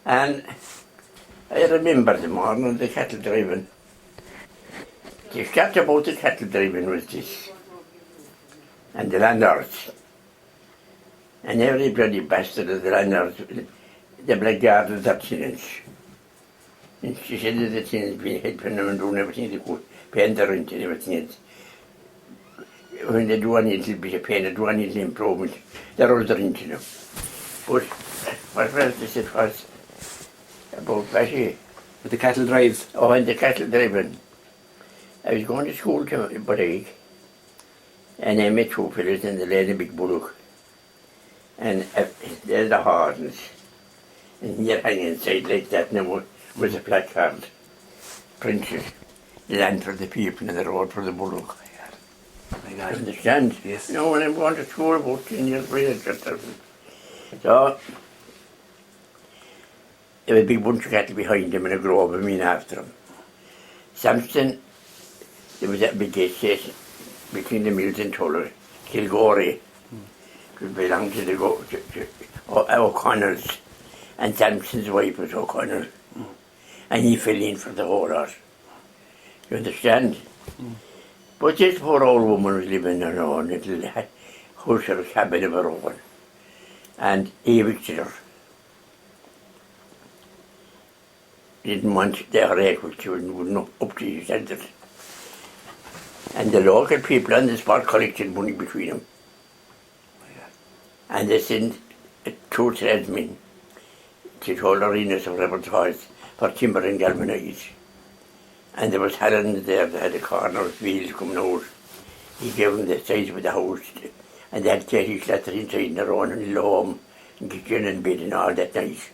And I remember the morning the cattle driving. The fact about the cattle driving was this, and the landlords. And every bloody bastard of the landlords, the blackguards are tenants. And she said that the tenants being helping them and doing everything they could, paying the rent and everything else. When they do a little bit of pain, they do a little improvement, they're all the rent, you know. But what was this it was about Paddy? With the cattle drives? Oh, and the cattle driving. I was going to school to Paddy, and I met two fellas and they laid a big bullock. And there's the hardens. And you're hanging inside like that now with a placard. Printed, land for the people and the road for the bullock. My God. Understand? Yes. You know, when I'm going to school about 10 years later. So, there was a big bunch of cattle behind them and a grove of men after them. Samson, there was that big gate station between the mills and Tuller, Kilgore. It belonged to the O'Connell's, and Samson's wife was O'Connell. And he fell in for the whole lot. You understand? But this poor old woman was living in her own little house or cabin of her own. And he evicted her. Didn't want their equal children, wouldn't up to his standard. And the local people on the spot collected money between them. And they sent two tradesmen to hold arenas of Rebel Toys for timber and galvanise. And there was Helen there, they had a corner of wheels coming out. He gave them the size of the house, and they had 30 slats inside their own, and loam, and kitchen and bed and all that nice.